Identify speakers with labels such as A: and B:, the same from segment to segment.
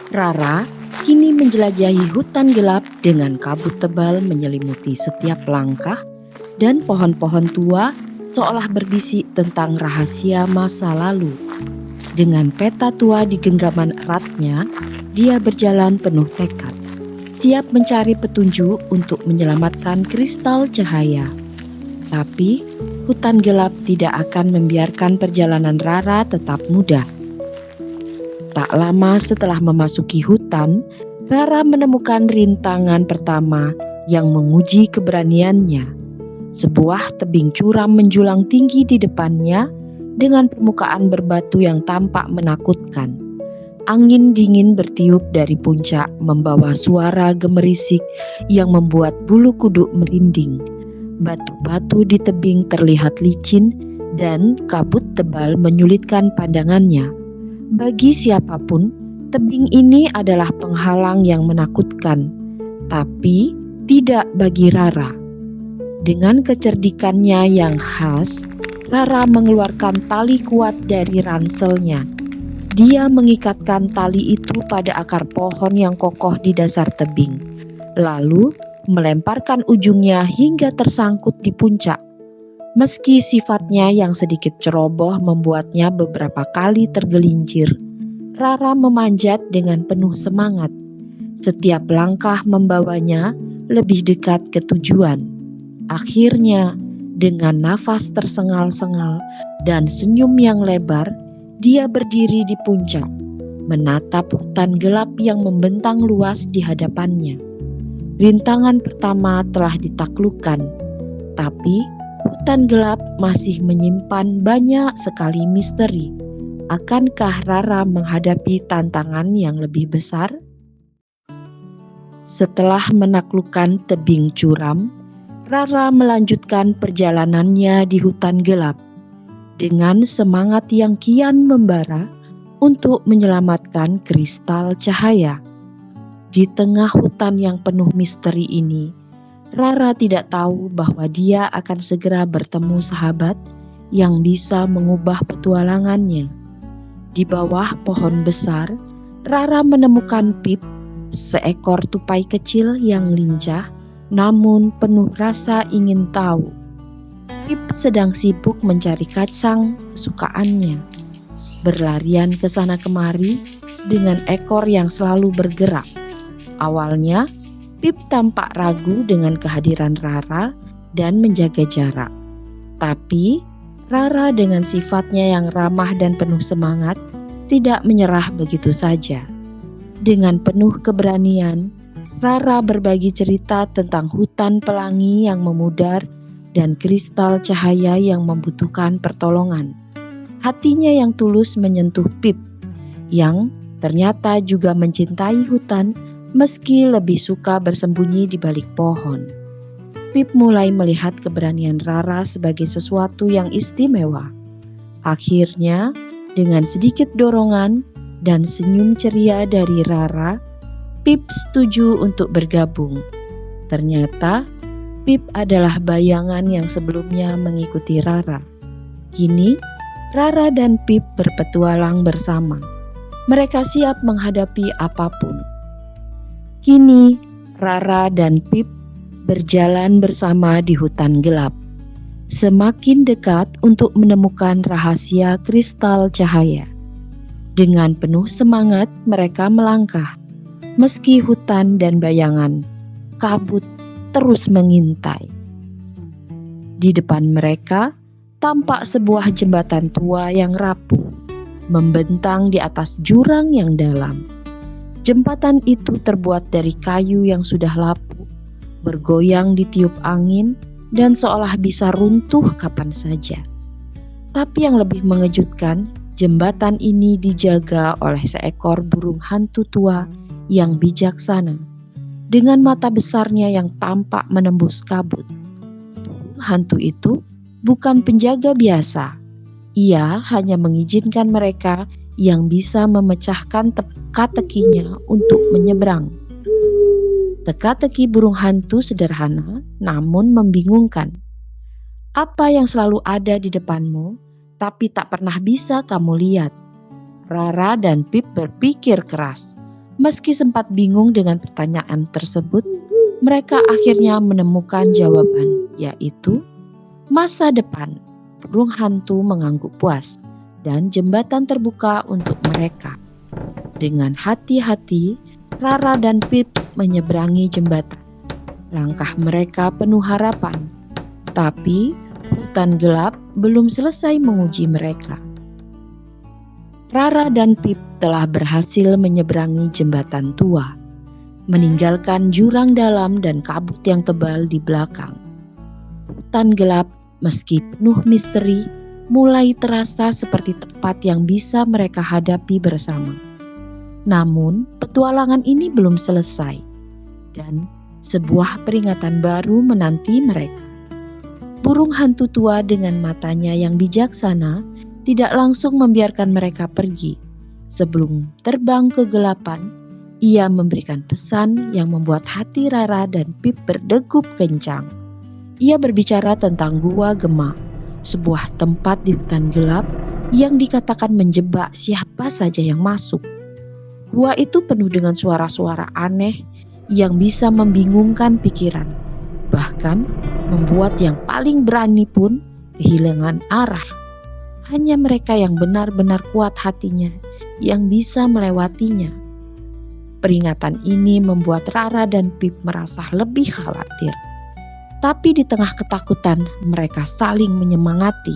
A: Rara kini menjelajahi hutan gelap dengan kabut tebal menyelimuti setiap langkah dan pohon-pohon tua seolah berbisik tentang rahasia masa lalu. Dengan peta tua di genggaman eratnya, dia berjalan penuh tekad, siap mencari petunjuk untuk menyelamatkan kristal cahaya. Tapi, hutan gelap tidak akan membiarkan perjalanan Rara tetap mudah. Tak lama setelah memasuki hutan, Rara menemukan rintangan pertama yang menguji keberaniannya. Sebuah tebing curam menjulang tinggi di depannya dengan permukaan berbatu yang tampak menakutkan. Angin dingin bertiup dari puncak membawa suara gemerisik yang membuat bulu kuduk merinding. Batu-batu di tebing terlihat licin dan kabut tebal menyulitkan pandangannya. Bagi siapapun, tebing ini adalah penghalang yang menakutkan, tapi tidak bagi Rara. Dengan kecerdikannya yang khas, Rara mengeluarkan tali kuat dari ranselnya. Dia mengikatkan tali itu pada akar pohon yang kokoh di dasar tebing, lalu melemparkan ujungnya hingga tersangkut di puncak. Meski sifatnya yang sedikit ceroboh membuatnya beberapa kali tergelincir, Rara memanjat dengan penuh semangat. Setiap langkah membawanya lebih dekat ke tujuan. Akhirnya, dengan nafas tersengal-sengal dan senyum yang lebar, dia berdiri di puncak, menatap hutan gelap yang membentang luas di hadapannya. Rintangan pertama telah ditaklukkan, tapi hutan gelap masih menyimpan banyak sekali misteri. Akankah Rara menghadapi tantangan yang lebih besar? Setelah menaklukkan tebing curam, Rara melanjutkan perjalanannya di hutan gelap dengan semangat yang kian membara untuk menyelamatkan kristal cahaya. Di tengah hutan yang penuh misteri ini, Rara tidak tahu bahwa dia akan segera bertemu sahabat yang bisa mengubah petualangannya. Di bawah pohon besar, Rara menemukan Pip, seekor tupai kecil yang lincah namun penuh rasa ingin tahu. Pip sedang sibuk mencari kacang kesukaannya, berlarian ke sana kemari dengan ekor yang selalu bergerak. Awalnya, Pip tampak ragu dengan kehadiran Rara dan menjaga jarak. Tapi, Rara dengan sifatnya yang ramah dan penuh semangat tidak menyerah begitu saja. Dengan penuh keberanian, Rara berbagi cerita tentang hutan pelangi yang memudar dan kristal cahaya yang membutuhkan pertolongan. Hatinya yang tulus menyentuh Pip, yang ternyata juga mencintai hutan meski lebih suka bersembunyi di balik pohon. Pip mulai melihat keberanian Rara sebagai sesuatu yang istimewa. Akhirnya, dengan sedikit dorongan dan senyum ceria dari Rara, Pip setuju untuk bergabung. Ternyata, Pip adalah bayangan yang sebelumnya mengikuti Rara. Kini, Rara dan Pip berpetualang bersama. Mereka siap menghadapi apapun. Kini, Rara dan Pip berjalan bersama di hutan gelap, semakin dekat untuk menemukan rahasia kristal cahaya. Dengan penuh semangat, mereka melangkah, meski hutan dan bayangan kabut terus mengintai. Di depan mereka tampak sebuah jembatan tua yang rapuh, membentang di atas jurang yang dalam. Jembatan itu terbuat dari kayu yang sudah lapuk, bergoyang ditiup angin, dan seolah bisa runtuh kapan saja. Tapi yang lebih mengejutkan, jembatan ini dijaga oleh seekor burung hantu tua yang bijaksana, dengan mata besarnya yang tampak menembus kabut. Burung hantu itu bukan penjaga biasa. Ia hanya mengizinkan mereka yang bisa memecahkan teka-tekinya untuk menyeberang. Teka-teki burung hantu sederhana namun membingungkan. Apa yang selalu ada di depanmu, tapi tak pernah bisa kamu lihat? Rara dan Pip berpikir keras. Meski sempat bingung dengan pertanyaan tersebut, mereka akhirnya menemukan jawaban, yaitu masa depan. Burung hantu mengangguk puas, dan jembatan terbuka untuk mereka. Dengan hati-hati, Rara dan Pip menyeberangi jembatan. Langkah mereka penuh harapan, tapi hutan gelap belum selesai menguji mereka. Rara dan Pip telah berhasil menyeberangi jembatan tua, meninggalkan jurang dalam dan kabut yang tebal di belakang. Hutan gelap, meski penuh misteri, mulai terasa seperti tempat yang bisa mereka hadapi bersama. Namun, petualangan ini belum selesai, dan sebuah peringatan baru menanti mereka. Burung hantu tua dengan matanya yang bijaksana tidak langsung membiarkan mereka pergi. Sebelum terbang kegelapan, ia memberikan pesan yang membuat hati Rara dan Pip berdegup kencang. Ia berbicara tentang Gua Gema, sebuah tempat di hutan gelap yang dikatakan menjebak siapa saja yang masuk. Gua itu penuh dengan suara-suara aneh yang bisa membingungkan pikiran, bahkan membuat yang paling berani pun kehilangan arah. Hanya mereka yang benar-benar kuat hatinya yang bisa melewatinya. Peringatan ini membuat Rara dan Pip merasa lebih khawatir. Tapi di tengah ketakutan, mereka saling menyemangati.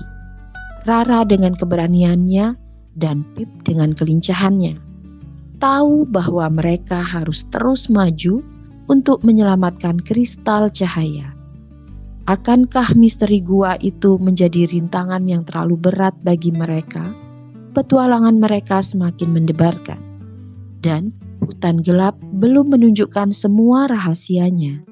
A: Rara dengan keberaniannya dan Pip dengan kelincahannya. Tahu bahwa mereka harus terus maju untuk menyelamatkan kristal cahaya. Akankah misteri gua itu menjadi rintangan yang terlalu berat bagi mereka? Petualangan mereka semakin mendebarkan, dan hutan gelap belum menunjukkan semua rahasianya.